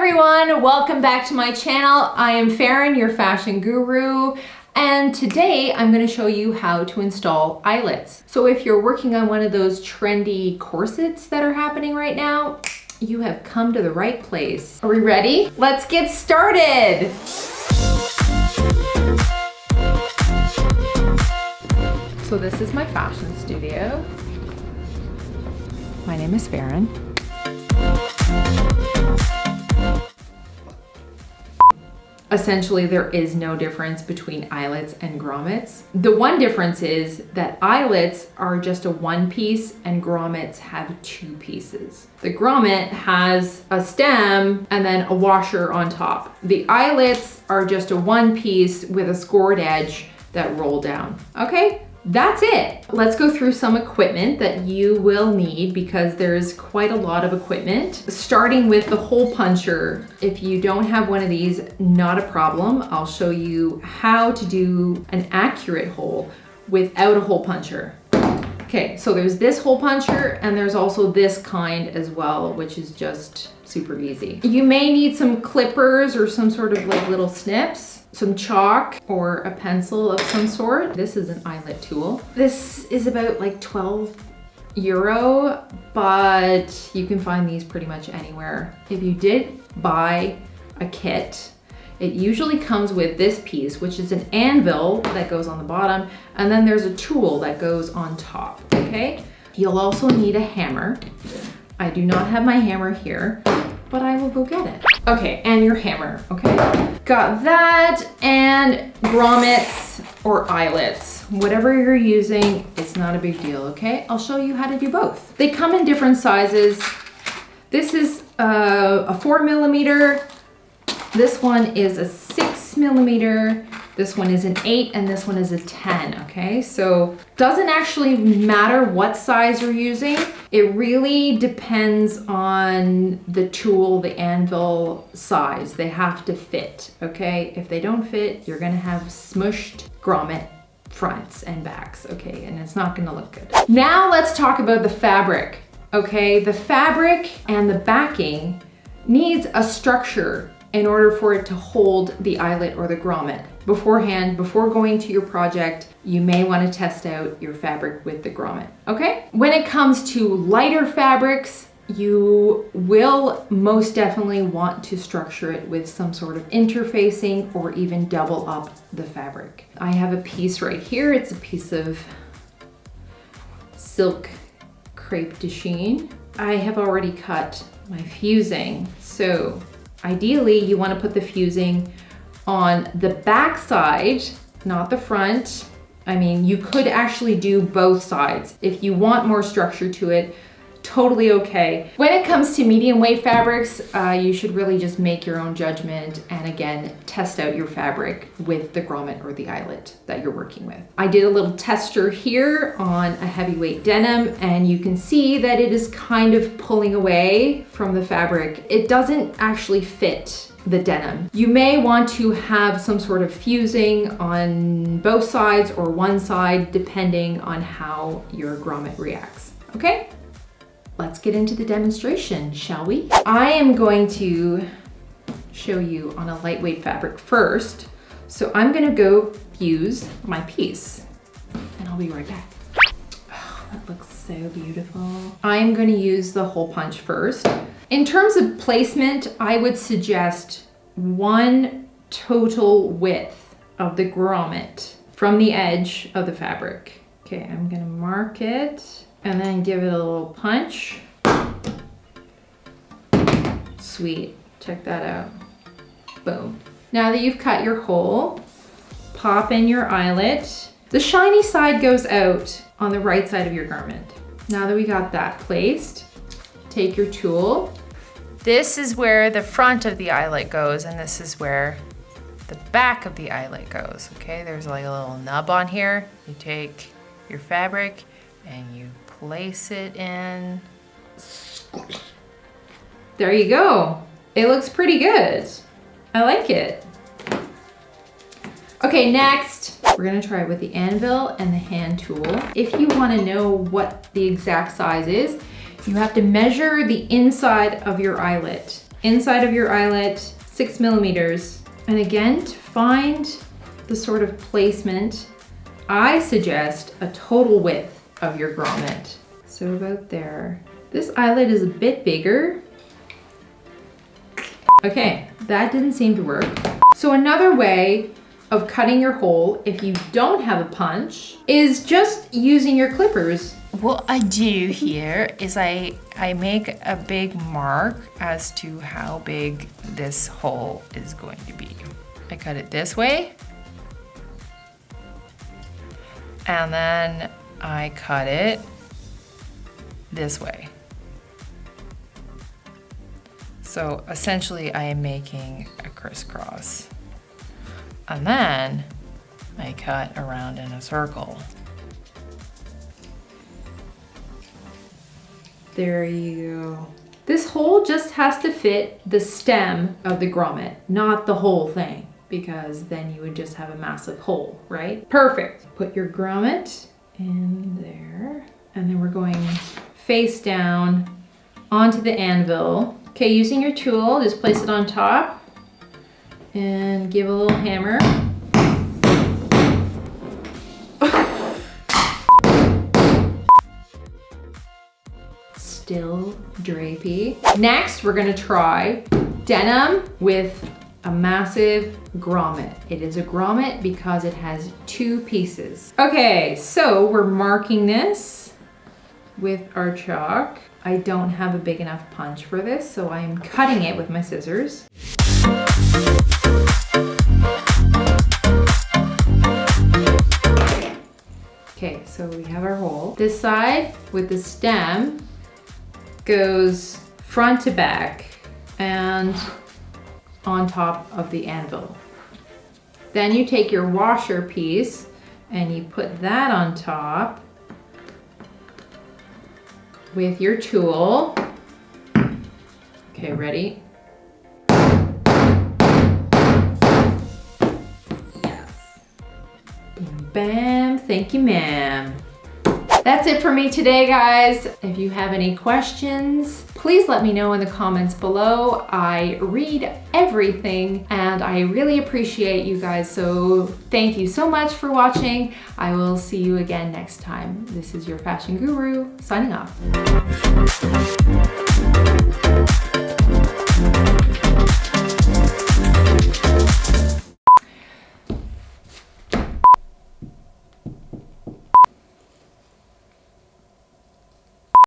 everyone, welcome back to my channel. I am Faren, your fashion guru, and today I'm going to show you how to install eyelets. So if you're working on one of those trendy corsets that are happening right now, you have come to the right place. Are we ready? Let's get started. So this is my fashion studio. My name is Faren. Essentially, there is no difference between eyelets and grommets. The one difference is that eyelets are just a one piece and grommets have two pieces. The grommet has a stem and then a washer on top. The eyelets are just a one piece with a scored edge that roll down. Okay? That's it. Let's go through some equipment that you will need because there's quite a lot of equipment. Starting with the hole puncher. If you don't have one of these, not a problem. I'll show you how to do an accurate hole without a hole puncher. Okay, so there's this hole puncher and there's also this kind as well, which is just super easy. You may need some clippers or some sort of like little snips, some chalk or a pencil of some sort. This is an eyelet tool. This is about like €12, but you can find these pretty much anywhere. If you did buy a kit, it usually comes with this piece, which is an anvil that goes on the bottom, and then there's a tool that goes on top, okay? You'll also need a hammer. I do not have my hammer here, but I will go get it. Okay, and your hammer, okay? Got that, and grommets or eyelets. Whatever you're using, it's not a big deal, okay? I'll show you how to do both. They come in different sizes. This is a 4mm. This one is a 6mm. This one is an 8 and this one is a 10, okay? So doesn't actually matter what size you're using. It really depends on the tool, the anvil size. They have to fit, okay? If they don't fit, you're gonna have smushed grommet fronts and backs, okay? And it's not gonna look good. Now let's talk about the fabric, okay? The fabric and the backing needs a structure in order for it to hold the eyelet or the grommet. Beforehand, before going to your project, you may want to test out your fabric with the grommet, okay? When it comes to lighter fabrics, you will most definitely want to structure it with some sort of interfacing or even double up the fabric. I have a piece right here. It's a piece of silk crepe de chine. I have already cut my fusing, so ideally, you want to put the fusing on the back side, not the front. I mean, you could actually do both sides. If you want more structure to it, totally okay. When it comes to medium weight fabrics, you should really just make your own judgment and again, test out your fabric with the grommet or the eyelet that you're working with. I did a little tester here on a heavyweight denim and you can see that it is kind of pulling away from the fabric. It doesn't actually fit the denim. You may want to have some sort of fusing on both sides or one side depending on how your grommet reacts, okay? Let's get into the demonstration, shall we? I am going to show you on a lightweight fabric first. So I'm gonna go fuse my piece and I'll be right back. Oh, that looks so beautiful. I'm gonna use the hole punch first. In terms of placement, I would suggest one total width of the grommet from the edge of the fabric. Okay, I'm gonna mark it and then give it a little punch. Sweet, check that out. Boom. Now that you've cut your hole, pop in your eyelet. The shiny side goes out on the right side of your garment. Now that we got that placed, take your tool. This is where the front of the eyelet goes and this is where the back of the eyelet goes, okay? There's like a little nub on here. You take your fabric and you place it in. There you go. It looks pretty good. I like it. Okay, next, we're gonna try it with the anvil and the hand tool. If you wanna know what the exact size is, you have to measure the inside of your eyelet inside of your eyelet, 6 millimeters. And again, to find the sort of placement, I suggest a total width of your grommet. So about there. This eyelet is a bit bigger. Okay, that didn't seem to work. So another way of cutting your hole, if you don't have a punch, is just using your clippers. What I do here is I make a big mark as to how big this hole is going to be. I cut it this way, and then I cut it this way. So essentially I am making a crisscross. And then I cut around in a circle. There you go. This hole just has to fit the stem of the grommet, not the whole thing, because then you would just have a massive hole, right? Perfect. Put your grommet in there, and then we're going face down onto the anvil. Okay, using your tool, just place it on top and give a little hammer. Still drapey. Next, we're gonna try denim with a massive grommet. It is a grommet because it has 2 pieces. Okay, so we're marking this with our chalk. I don't have a big enough punch for this, so I'm cutting it with my scissors. Okay, so we have our hole. This side with the stem goes front to back and on top of the anvil. Then you take your washer piece and you put that on top with your tool. Okay, ready? Yes. Bam, bam, thank you, ma'am. That's it for me today, guys. If you have any questions, please let me know in the comments below. I read everything and I really appreciate you guys. So thank you so much for watching. I will see you again next time. This is your fashion guru signing off.